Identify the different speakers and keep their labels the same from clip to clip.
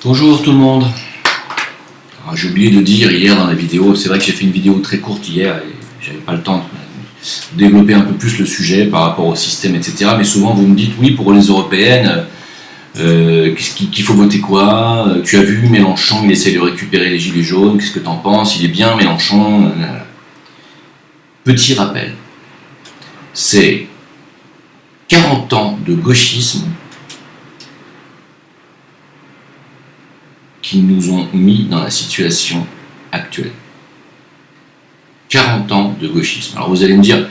Speaker 1: Bonjour tout le monde. Alors, j'ai oublié de dire hier dans la vidéo, c'est vrai que j'ai fait une vidéo très courte hier et j'avais pas le temps de développer un peu plus le sujet par rapport au système, etc. Mais souvent vous me dites oui pour les européennes, qu'il faut voter quoi? Tu as vu Mélenchon, il essaie de récupérer les gilets jaunes, qu'est-ce que t'en penses? Il est bien Mélenchon? Petit rappel, c'est 40 ans de gauchisme qui nous ont mis dans la situation actuelle. 40 ans de gauchisme. Alors vous allez me dire,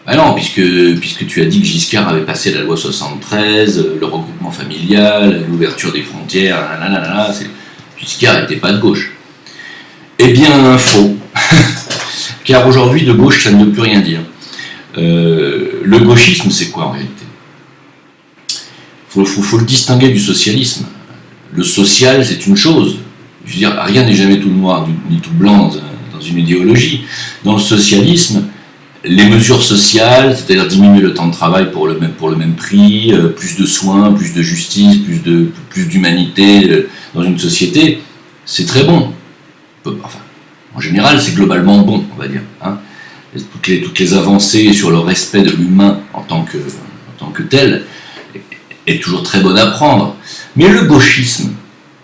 Speaker 1: ah non, puisque tu as dit que Giscard avait passé la loi 73, le regroupement familial, l'ouverture des frontières, Giscard n'était pas de gauche. Eh bien, faux. Car aujourd'hui, de gauche, ça ne veut plus rien dire. Le gauchisme, c'est quoi en réalité? Faut le distinguer du socialisme. Le social, c'est une chose. Je veux dire, rien n'est jamais tout noir ni tout blanc dans une idéologie. Dans le socialisme, les mesures sociales, c'est-à-dire diminuer le temps de travail pour le même prix, plus de soins, plus de justice, plus d'humanité dans une société, c'est très bon. Enfin, en général, c'est globalement bon, on va dire. Hein. Toutes les avancées sur le respect de l'humain en tant que tel est toujours très bonne à prendre. Mais le gauchisme,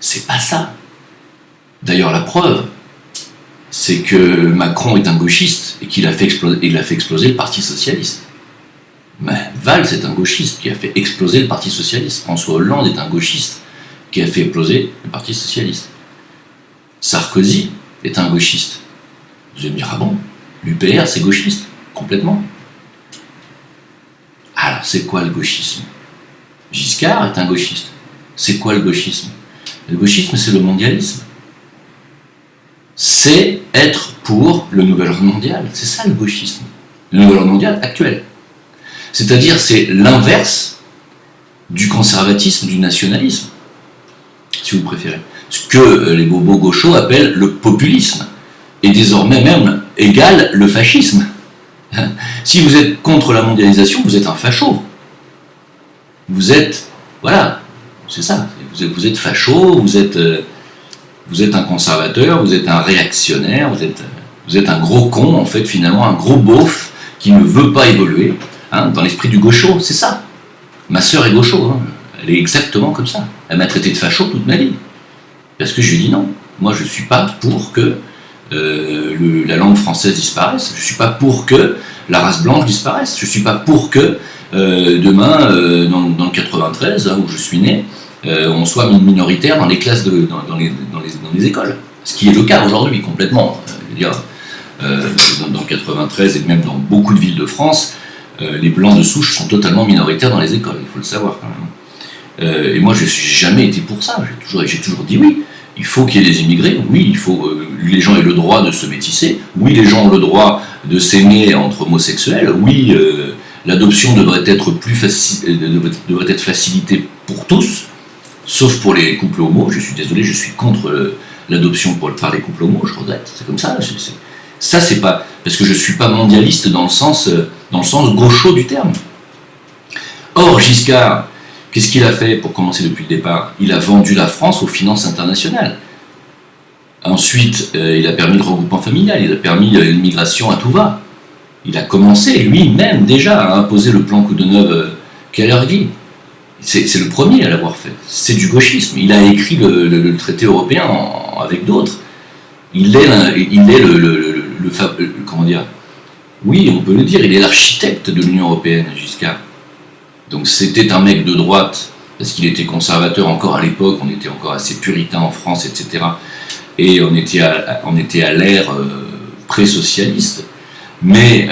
Speaker 1: c'est pas ça. D'ailleurs, la preuve, c'est que Macron est un gauchiste et qu'il a fait exploser le Parti socialiste. Mais Valls est un gauchiste qui a fait exploser le Parti socialiste. François Hollande est un gauchiste qui a fait exploser le Parti socialiste. Sarkozy est un gauchiste. Vous allez me dire, ah bon, l'UPR c'est gauchiste, complètement. Alors c'est quoi le gauchisme? Giscard est un gauchiste. C'est quoi le gauchisme? Le gauchisme, c'est le mondialisme. C'est être pour le nouvel ordre mondial. C'est ça le gauchisme. Le nouvel ordre mondial actuel. C'est-à-dire, c'est l'inverse du conservatisme, du nationalisme, si vous préférez. Ce que les bobos gauchos appellent le populisme. Et désormais même égale le fascisme. Si vous êtes contre la mondialisation, vous êtes un facho. Vous êtes, voilà, c'est ça, vous êtes facho, vous êtes un conservateur, vous êtes un réactionnaire, vous êtes un gros con, en fait, finalement, un gros beauf qui ne veut pas évoluer, hein, dans l'esprit du gaucho, c'est ça. Ma sœur est gaucho, hein, elle est exactement comme ça. Elle m'a traité de facho toute ma vie. Parce que je lui ai dit non, moi je ne suis pas pour que la langue française disparaisse, je ne suis pas pour que la race blanche disparaisse, je ne suis pas pour que demain, dans le 93, hein, où je suis né, on soit minoritaire dans les classes, dans les écoles. Ce qui est le cas aujourd'hui, complètement. Je veux dire, dans le 93 et même dans beaucoup de villes de France, les blancs de souche sont totalement minoritaires dans les écoles, il faut le savoir quand même. Et moi, je n'ai jamais été pour ça. J'ai toujours dit oui. Il faut qu'il y ait des immigrés, oui, il faut les gens aient le droit de se métisser, oui, les gens ont le droit de s'aimer entre homosexuels, oui, l'adoption devrait être facilitée pour tous, sauf pour les couples homo. Je suis désolé, je suis contre l'adoption par les couples homo, je regrette, c'est comme ça. Ça, c'est pas parce que je suis pas mondialiste dans le sens gaucho du terme. Or, Giscard, qu'est-ce qu'il a fait pour commencer depuis le départ? Il a vendu la France aux finances internationales. Ensuite, il a permis le regroupement familial, il a permis l'immigration à tout va. Il a commencé lui-même déjà à imposer le plan Coudeneuve-Kalergi. C'est le premier à l'avoir fait. C'est du gauchisme. Il a écrit le traité européen avec d'autres. Il est comment dire? Oui, on peut le dire, il est l'architecte de l'Union européenne, Giscard. Donc c'était un mec de droite, parce qu'il était conservateur encore à l'époque, on était encore assez puritain en France, etc. Et on était à l'ère pré-socialiste. Mais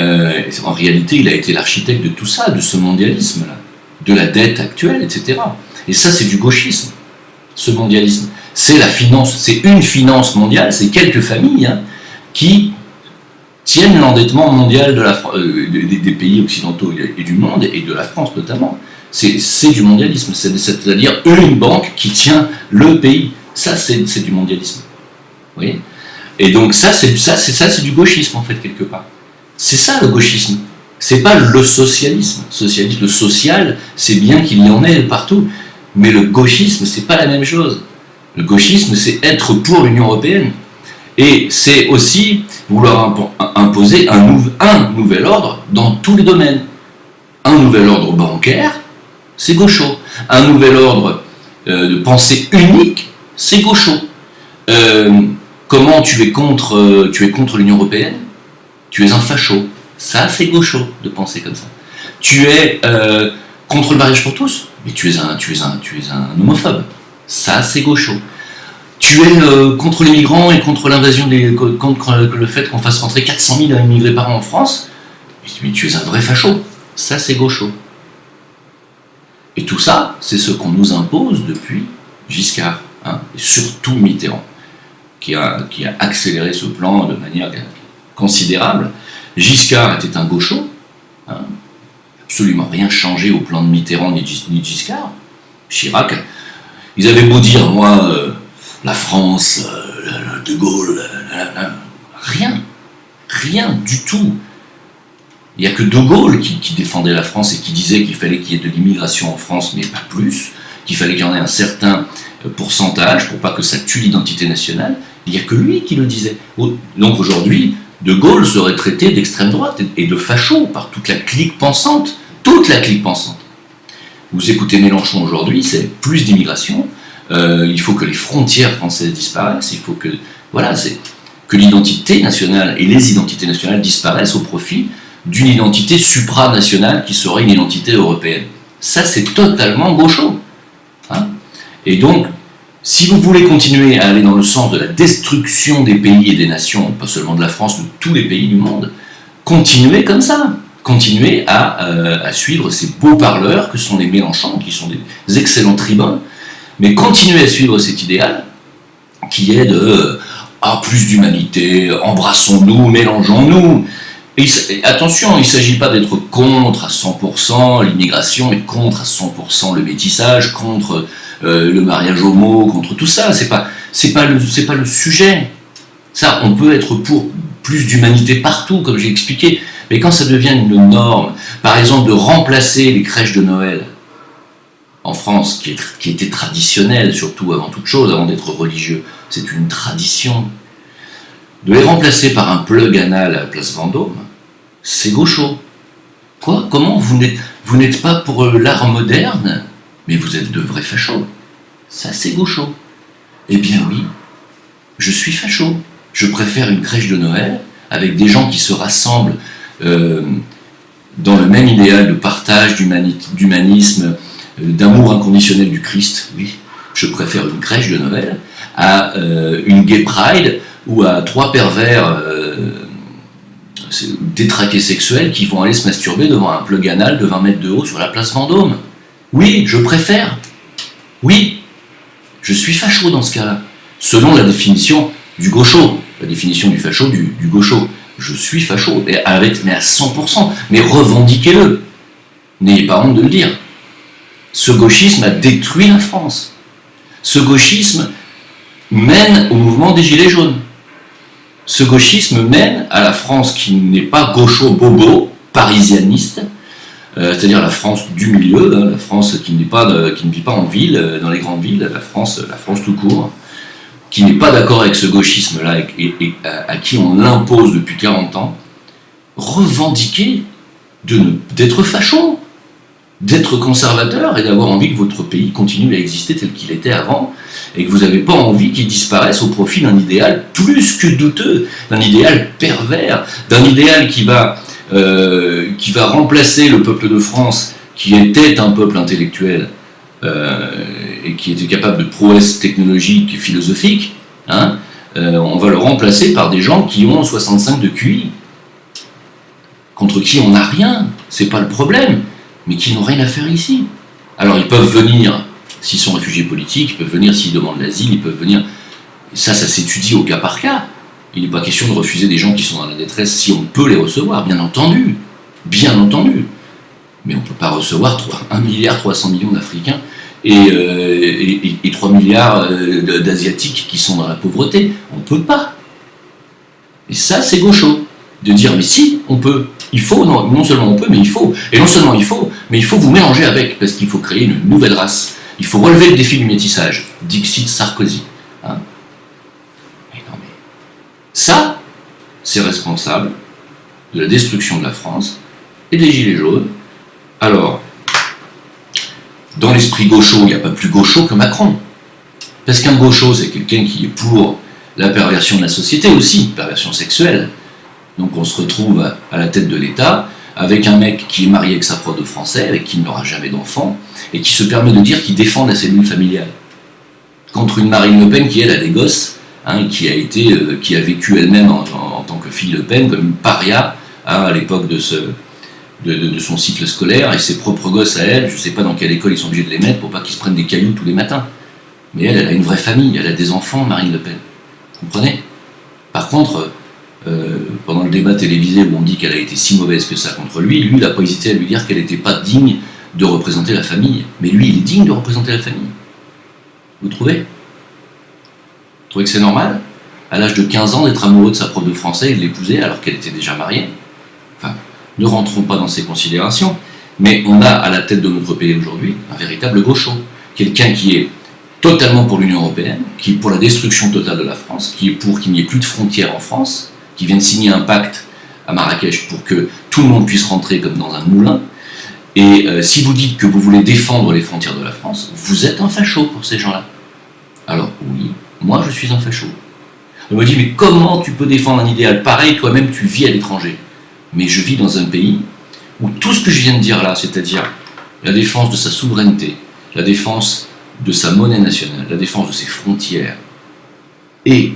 Speaker 1: en réalité, il a été l'architecte de tout ça, de ce mondialisme-là, de la dette actuelle, etc. Et ça, c'est du gauchisme, ce mondialisme. C'est la finance, c'est une finance mondiale, c'est quelques familles qui tiennent l'endettement mondial des pays occidentaux et du monde, et de la France notamment. C'est du mondialisme, c'est-à-dire une banque qui tient le pays. Ça, c'est du mondialisme. Vous voyez? Et donc ça, c'est du gauchisme, en fait, quelque part. C'est ça, le gauchisme. C'est pas le socialisme. Le social, c'est bien qu'il y en ait partout, mais le gauchisme, c'est pas la même chose. Le gauchisme, c'est être pour l'Union européenne. Et c'est aussi vouloir imposer un nouvel ordre dans tous les domaines. Un nouvel ordre bancaire, c'est gaucho. Un nouvel ordre de pensée unique, c'est gaucho. Comment tu es contre l'Union européenne? Tu es un facho. Ça, c'est gaucho de penser comme ça. Tu es contre le mariage pour tous, mais tu es un homophobe. Ça, c'est gaucho. Tu es contre les migrants et contre l'invasion contre le fait qu'on fasse rentrer 400 000 immigrés par an en France, mais tu es un vrai facho. Ça, c'est gaucho. Et tout ça, c'est ce qu'on nous impose depuis Giscard, hein, et surtout Mitterrand, qui a accéléré ce plan de manière considérable. Giscard était un gaucho, hein, absolument rien changé au plan de Mitterrand ni de Giscard. Chirac, ils avaient beau dire, moi, la France, De Gaulle, rien du tout. Il n'y a que De Gaulle qui défendait la France et qui disait qu'il fallait qu'il y ait de l'immigration en France, mais pas plus, qu'il fallait qu'il y en ait un certain pourcentage pour pas que ça tue l'identité nationale. Il n'y a que lui qui le disait. Donc aujourd'hui, De Gaulle serait traité d'extrême droite et de facho par toute la clique pensante. Toute la clique pensante. Vous écoutez Mélenchon aujourd'hui, c'est plus d'immigration, il faut que les frontières françaises disparaissent, il faut que, voilà, c'est que l'identité nationale et les identités nationales disparaissent au profit d'une identité supranationale qui serait une identité européenne. Ça, c'est totalement gaucho. Hein, et donc, si vous voulez continuer à aller dans le sens de la destruction des pays et des nations, pas seulement de la France, de tous les pays du monde, continuez comme ça. Continuez à suivre ces beaux parleurs que sont les Mélenchon, qui sont des excellents tribuns, mais continuez à suivre cet idéal qui est de plus d'humanité, embrassons-nous, mélangeons-nous. Et attention, il ne s'agit pas d'être contre à 100% l'immigration, mais contre à 100% le métissage, contre le mariage homo, contre tout ça. C'est pas le sujet. Ça, on peut être pour plus d'humanité partout, comme j'ai expliqué, mais quand ça devient une norme, par exemple de remplacer les crèches de Noël en France, qui était traditionnelle, surtout avant toute chose, avant d'être religieux, c'est une tradition, de les remplacer par un plug anal à la place Vendôme, c'est gaucho. Quoi? Comment vous n'êtes pas pour l'art moderne, mais vous êtes de vrais fachos? Ça, c'est gaucho. Eh bien oui, je suis facho. Je préfère une crèche de Noël avec des gens qui se rassemblent dans le même idéal de partage, d'humanisme, d'amour inconditionnel du Christ. Oui, je préfère une crèche de Noël à une gay pride ou à 3 pervers détraqués sexuels qui vont aller se masturber devant un plug anal de 20 mètres de haut sur la place Vendôme. Oui, je préfère. Oui, je suis facho dans ce cas-là, selon la définition du gaucho, la définition du facho du gaucho. Je suis facho, mais à 100%, mais revendiquez-le. N'ayez pas honte de le dire. Ce gauchisme a détruit la France. Ce gauchisme mène au mouvement des Gilets jaunes. Ce gauchisme mène à la France qui n'est pas gaucho-bobo, parisianiste, c'est-à-dire la France du milieu, hein, la France qui ne vit pas en ville, dans les grandes villes, la France tout court, qui n'est pas d'accord avec ce gauchisme-là et à qui on l'impose depuis 40 ans, revendiquer d'être facho, d'être conservateur et d'avoir envie que votre pays continue à exister tel qu'il était avant et que vous n'avez pas envie qu'il disparaisse au profit d'un idéal plus que douteux, d'un idéal pervers, d'un idéal qui va remplacer le peuple de France qui était un peuple intellectuel et qui était capable de prouesses technologiques et philosophiques, hein, on va le remplacer par des gens qui ont 65 de QI, contre qui on n'a rien, c'est pas le problème, mais qui n'ont rien à faire ici. Alors ils peuvent venir, s'ils sont réfugiés politiques, ils peuvent venir s'ils demandent l'asile, ils peuvent venir, ça s'étudie au cas par cas. Il n'est pas question de refuser des gens qui sont dans la détresse si on peut les recevoir, bien entendu, mais on ne peut pas recevoir 1,3 milliard d'Africains et 3 milliards d'Asiatiques qui sont dans la pauvreté. On ne peut pas. Et ça, c'est gaucho. De dire, mais si, on peut. Il faut, non seulement on peut, mais il faut. Et non seulement il faut, mais il faut vous mélanger avec, parce qu'il faut créer une nouvelle race. Il faut relever le défi du métissage. Dixit Sarkozy. Hein, mais non, mais ça, c'est responsable de la destruction de la France et des Gilets jaunes. Alors, dans l'esprit gaucho, il n'y a pas plus gaucho que Macron. Parce qu'un gaucho, c'est quelqu'un qui est pour la perversion de la société aussi, perversion sexuelle. Donc on se retrouve à la tête de l'État avec un mec qui est marié avec sa prof de français, avec qui il n'aura jamais d'enfant, et qui se permet de dire qu'il défend la cellule familiale. Contre une Marine Le Pen qui, elle, a des gosses, hein, qui a vécu elle-même en tant que fille Le Pen comme une paria, hein, à l'époque de son cycle scolaire, et ses propres gosses à elle, je ne sais pas dans quelle école ils sont obligés de les mettre pour pas qu'ils se prennent des cailloux tous les matins. Mais elle a une vraie famille, elle a des enfants, Marine Le Pen. Vous comprenez? Par contre, pendant le débat télévisé où on dit qu'elle a été si mauvaise que ça contre lui, il n'a pas hésité à lui dire qu'elle n'était pas digne de représenter la famille. Mais lui, il est digne de représenter la famille. Vous trouvez? Vous trouvez que c'est normal, à l'âge de 15 ans, d'être amoureux de sa prof de français et de l'épouser alors qu'elle était déjà mariée? Enfin, ne rentrons pas dans ces considérations, mais on a à la tête de notre pays aujourd'hui un véritable gaucho. Quelqu'un qui est totalement pour l'Union européenne, qui est pour la destruction totale de la France, qui est pour qu'il n'y ait plus de frontières en France, qui vient de signer un pacte à Marrakech pour que tout le monde puisse rentrer comme dans un moulin. Et si vous dites que vous voulez défendre les frontières de la France, vous êtes un facho pour ces gens-là. Alors oui, moi je suis un facho. On me dit, mais comment tu peux défendre un idéal pareil, toi-même tu vis à l'étranger? Mais je vis dans un pays où tout ce que je viens de dire là, c'est-à-dire la défense de sa souveraineté, la défense de sa monnaie nationale, la défense de ses frontières et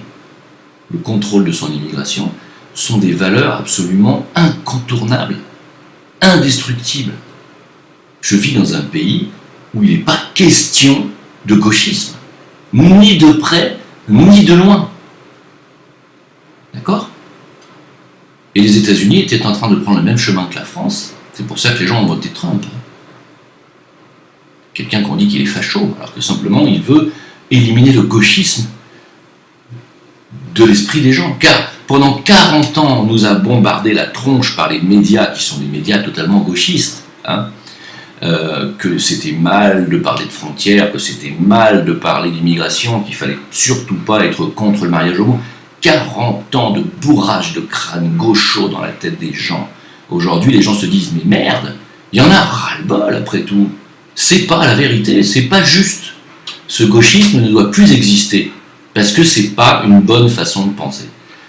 Speaker 1: le contrôle de son immigration sont des valeurs absolument incontournables, indestructibles. Je vis dans un pays où il n'est pas question de gauchisme, ni de près, ni de loin. D'accord? Et les États-Unis étaient en train de prendre le même chemin que la France. C'est pour ça que les gens ont voté Trump. Quelqu'un qu'on dit qu'il est facho, alors que simplement il veut éliminer le gauchisme de l'esprit des gens. Car pendant 40 ans, on nous a bombardé la tronche par les médias, qui sont des médias totalement gauchistes, hein, que c'était mal de parler de frontières, que c'était mal de parler d'immigration, qu'il fallait surtout pas être contre le mariage homo. 40 ans de bourrage de crâne gaucho dans la tête des gens. Aujourd'hui, les gens se disent, mais merde, il y en a ras-le-bol après tout. C'est pas la vérité, c'est pas juste. Ce gauchisme ne doit plus exister, parce que c'est pas une bonne façon de penser.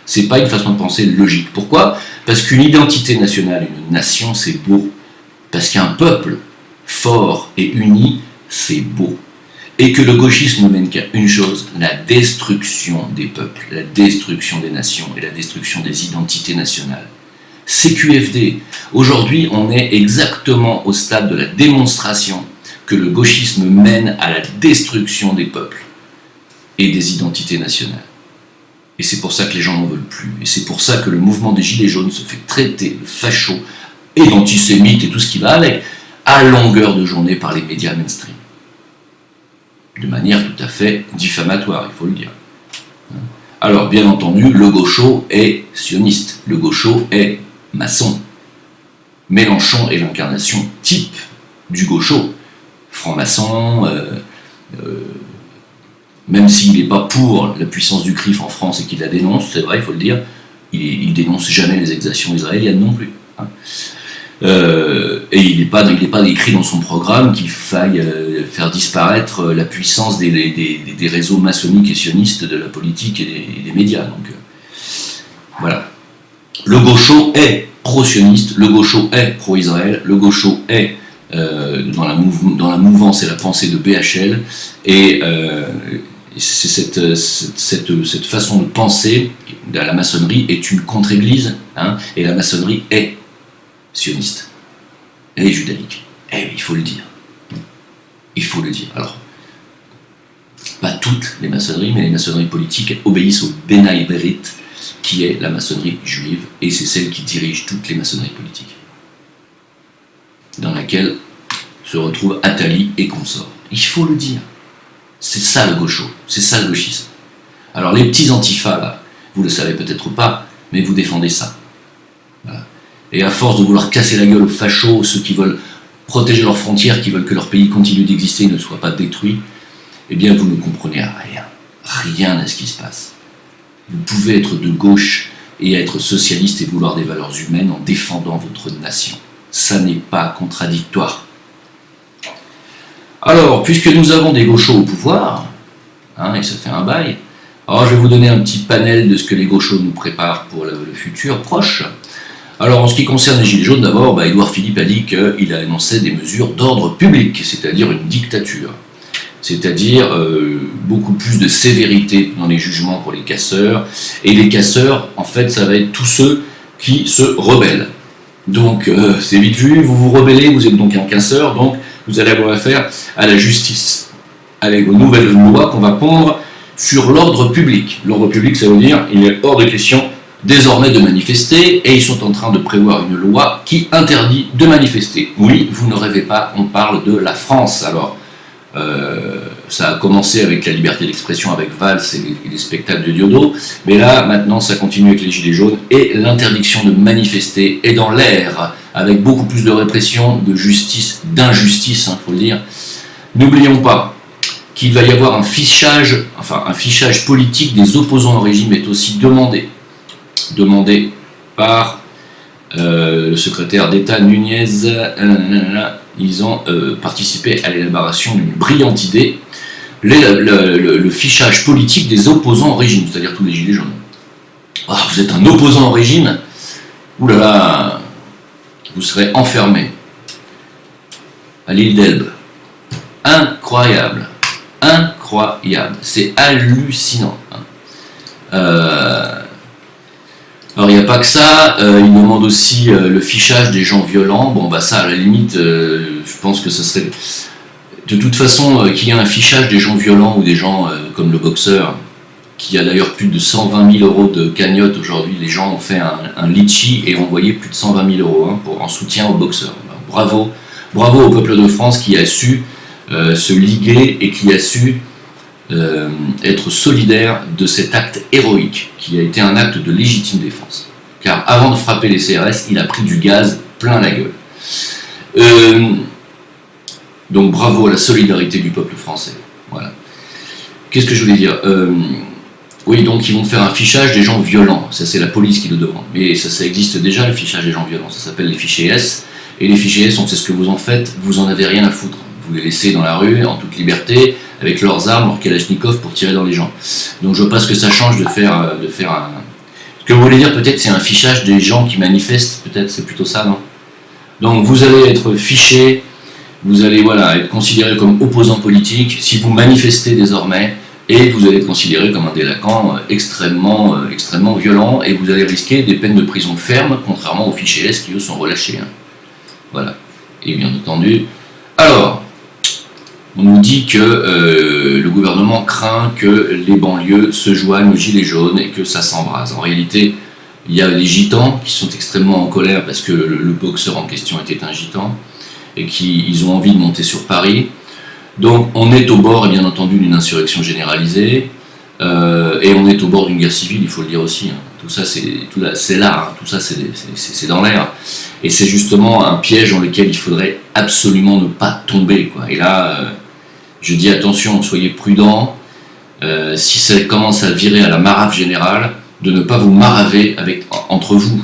Speaker 1: C'est pas une façon de penser logique. Pourquoi? Parce qu'une identité nationale, une nation, c'est beau. Parce qu'un peuple fort et uni, c'est beau. Et que le gauchisme ne mène qu'à une chose, la destruction des peuples, la destruction des nations et la destruction des identités nationales. CQFD, aujourd'hui on est exactement au stade de la démonstration que le gauchisme mène à la destruction des peuples et des identités nationales. Et c'est pour ça que les gens n'en veulent plus. Et c'est pour ça que le mouvement des Gilets jaunes se fait traiter de facho et d'antisémite et tout ce qui va avec, à longueur de journée par les médias mainstream. De manière tout à fait diffamatoire, il faut le dire. Alors, bien entendu, le gaucho est sioniste, le gaucho est maçon. Mélenchon est l'incarnation type du gaucho. Franc-maçon, même s'il n'est pas pour la puissance du CRIF en France et qu'il la dénonce, c'est vrai, il faut le dire, il dénonce jamais les exactions israéliennes non plus. Hein. Et il n'est pas écrit dans son programme qu'il faille faire disparaître la puissance des réseaux maçonniques et sionistes de la politique et des médias. Donc, voilà. Le gaucho est pro-sioniste, le gaucho est pro-Israël, le gaucho est dans la mouvance et la pensée de BHL, et c'est cette façon de penser de la maçonnerie est une contre-église, hein, et la maçonnerie est sioniste, elle est judaïque. Eh, il faut le dire. Il faut le dire. Alors, pas toutes les maçonneries, mais les maçonneries politiques obéissent au Benaï Berit, qui est la maçonnerie juive, et c'est celle qui dirige toutes les maçonneries politiques, dans laquelle se retrouvent Attali et consorts. Il faut le dire. C'est ça le gaucho, c'est ça le gauchisme. Alors les petits antifas, là, vous le savez peut-être pas, mais vous défendez ça. Voilà. Et à force de vouloir casser la gueule aux fachos, ceux qui veulent protéger leurs frontières, qui veulent que leur pays continue d'exister et ne soit pas détruit, eh bien vous ne comprenez rien à ce qui se passe. Vous pouvez être de gauche et être socialiste et vouloir des valeurs humaines en défendant votre nation. Ça n'est pas contradictoire. Alors, puisque nous avons des gauchos au pouvoir, et ça fait un bail, alors je vais vous donner un petit panel de ce que les gauchos nous préparent pour le futur proche. Alors, en ce qui concerne les Gilets jaunes, d'abord, Édouard Philippe a dit qu'il a annoncé des mesures d'ordre public, c'est-à-dire une dictature. C'est-à-dire beaucoup plus de sévérité dans les jugements pour les casseurs. Et les casseurs, en fait, ça va être tous ceux qui se rebellent. Donc, c'est vite vu, vous vous rebellez, vous êtes donc un casseur, donc vous allez avoir affaire à la justice, avec aux nouvelles lois qu'on va pondre sur l'ordre public. L'ordre public, ça veut dire il est hors de question désormais de manifester, et ils sont en train de prévoir une loi qui interdit de manifester. Oui, vous ne rêvez pas, on parle de la France. Alors, ça a commencé avec la liberté d'expression avec Valls et les spectacles de Diodo, mais là, maintenant, ça continue avec les Gilets jaunes, et l'interdiction de manifester est dans l'air, avec beaucoup plus de répression, de justice, d'injustice, faut le dire. N'oublions pas qu'il va y avoir un fichage politique des opposants au régime est aussi demandé par le secrétaire d'État Nunez. Ils ont participé à l'élaboration d'une brillante idée, le fichage politique des opposants au régime, c'est-à-dire tous les gilets jaunes. Vous êtes un opposant au régime, oulala, vous serez enfermé à l'île d'Elbe. Incroyable, c'est hallucinant. Alors il n'y a pas que ça, il demande aussi le fichage des gens violents. Ça à la limite, je pense que ça serait... De toute façon, qu'il y ait un fichage des gens violents ou des gens comme le boxeur, qui a d'ailleurs plus de 120 000 euros de cagnotte aujourd'hui. Les gens ont fait un litchi et ont envoyé plus de 120 000 euros en soutien aux boxeurs. Bravo au peuple de France qui a su se liguer et qui a su être solidaire de cet acte héroïque, qui a été un acte de légitime défense. Car avant de frapper les CRS, il a pris du gaz plein la gueule. Donc bravo à la solidarité du peuple français. Voilà. Qu'est-ce que je voulais dire Oui, donc ils vont faire un fichage des gens violents. Ça, c'est la police qui le demande. Mais ça existe déjà, le fichage des gens violents. Ça s'appelle les fichiers S. Et les fichiers S, on sait ce que vous en faites. Vous en avez rien à foutre. Vous les laissez dans la rue, en toute liberté, avec leurs armes, leurs kalachnikovs pour tirer dans les gens. Donc je vois pas ce que ça change de faire un... Ce que vous voulez dire, peut-être, c'est un fichage des gens qui manifestent. Peut-être, c'est plutôt ça, non? Donc vous allez être fiché, vous allez être considéré comme opposant politique si vous manifestez désormais, et vous allez être considéré comme un délinquant extrêmement violent, et vous allez risquer des peines de prison ferme, contrairement aux fichiers S qui eux sont relâchés. Voilà. Et bien entendu, alors, on nous dit que le gouvernement craint que les banlieues se joignent aux gilets jaunes et que ça s'embrase. En réalité, il y a les gitans qui sont extrêmement en colère parce que le boxeur en question était un gitan et qu'ils ont envie de monter sur Paris. Donc on est au bord, bien entendu, d'une insurrection généralisée et on est au bord d'une guerre civile, il faut le dire aussi. Tout ça, c'est là, tout ça, c'est dans l'air. Et c'est justement un piège dans lequel il faudrait absolument ne pas tomber, quoi. Et là, je dis attention, soyez prudents. Si ça commence à virer à la marave générale, de ne pas vous maraver entre vous.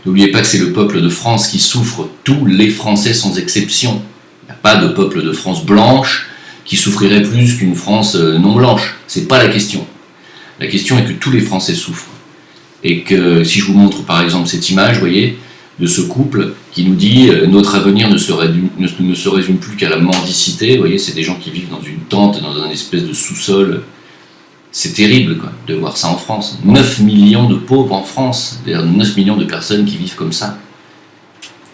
Speaker 1: N'oubliez pas que c'est le peuple de France qui souffre, tous les Français sans exception. Il n'y a pas de peuple de France blanche qui souffrirait plus qu'une France non blanche. C'est pas la question. La question est que tous les Français souffrent. Et que si je vous montre par exemple cette image, vous voyez, de ce couple qui nous dit notre avenir ne se résume plus qu'à la mendicité. Vous voyez, c'est des gens qui vivent dans une tente, dans un espèce de sous-sol. C'est terrible, quoi, de voir ça en France. 9 millions de pauvres en France, c'est-à-dire 9 millions de personnes qui vivent comme ça.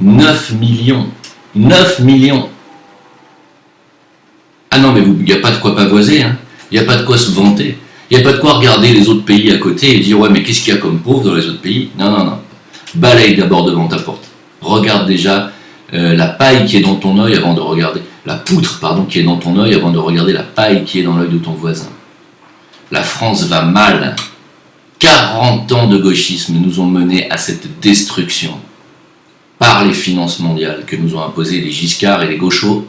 Speaker 1: 9 millions. 9 millions. Ah non, mais il n'y a pas de quoi pavoiser, il n'y a pas de quoi se vanter. Il n'y a pas de quoi regarder les autres pays à côté et dire « Ouais, mais qu'est-ce qu'il y a comme pauvres dans les autres pays ?» Non. Balaye d'abord devant ta porte. Regarde déjà la paille qui est dans ton œil avant de regarder... La poutre, pardon, qui est dans ton œil avant de regarder la paille qui est dans l'œil de ton voisin. La France va mal. 40 ans de gauchisme nous ont menés à cette destruction. par les finances mondiales que nous ont imposées les Giscard et les Gauchos.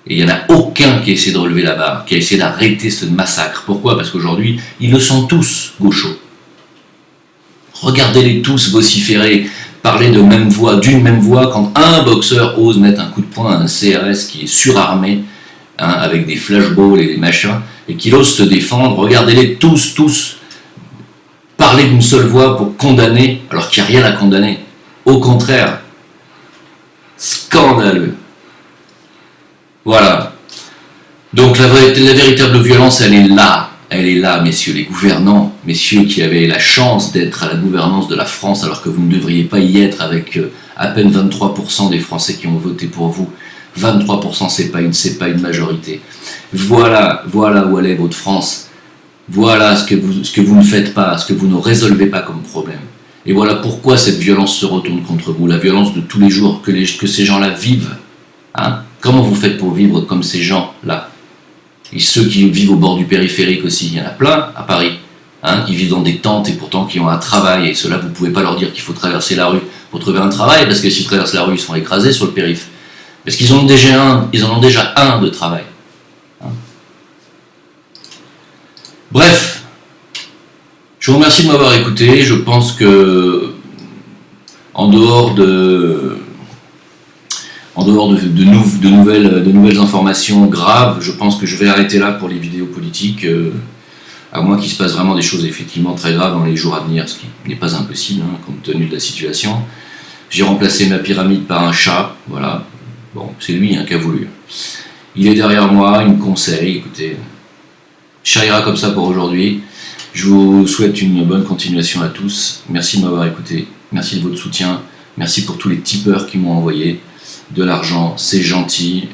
Speaker 1: Et il n'y en a aucun qui essaie de relever la barre, qui a essayé d'arrêter ce massacre. Pourquoi? Parce qu'aujourd'hui, ils le sont tous, Gauchos. Regardez-les tous vociférer, parler de même voix, d'une même voix, quand un boxeur ose mettre un coup de poing à un CRS qui est surarmé, hein, avec des flashballs et des machins, et qu'il ose se défendre. Regardez-les tous parler d'une seule voix pour condamner, alors qu'il n'y a rien à condamner. Au contraire, scandaleux. Voilà. Donc la véritable violence, elle est là, messieurs les gouvernants, messieurs qui avaient la chance d'être à la gouvernance de la France, alors que vous ne devriez pas y être, avec à peine 23% des Français qui ont voté pour vous. 23%, c'est pas une majorité. Voilà où elle est votre France. Voilà ce que vous ne faites pas, ce que vous ne résolvez pas comme problème. Et voilà pourquoi cette violence se retourne contre vous, la violence de tous les jours que ces gens-là vivent. Hein? Comment vous faites pour vivre comme ces gens-là? Et ceux qui vivent au bord du périphérique aussi, il y en a plein à Paris, hein, qui vivent dans des tentes et pourtant qui ont un travail. Et ceux-là, vous ne pouvez pas leur dire qu'il faut traverser la rue pour trouver un travail, parce que s'ils traversent la rue, ils seront écrasés sur le périph'. Parce qu'ils en ont déjà un de travail. Hein. Bref, je vous remercie de m'avoir écouté. Je pense que, en dehors de nouvelles informations graves, je pense que je vais arrêter là pour les vidéos politiques, à moins qu'il se passe vraiment des choses effectivement très graves dans les jours à venir, ce qui n'est pas impossible, hein, compte tenu de la situation. J'ai remplacé ma pyramide par un chat, voilà. Bon, c'est lui qui a voulu. Il est derrière moi, il me conseille, écoutez, chat ira comme ça pour aujourd'hui. Je vous souhaite une bonne continuation à tous. Merci de m'avoir écouté, merci de votre soutien, merci pour tous les tipeurs qui m'ont envoyé de l'argent, c'est gentil.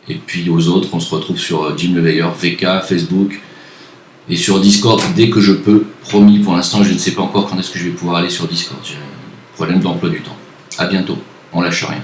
Speaker 1: Et puis aux autres, on se retrouve sur Jim Le Veilleur, VK, Facebook et sur Discord dès que je peux. Promis, pour l'instant, je ne sais pas encore quand est-ce que je vais pouvoir aller sur Discord. J'ai un problème d'emploi du temps. À bientôt, on lâche rien.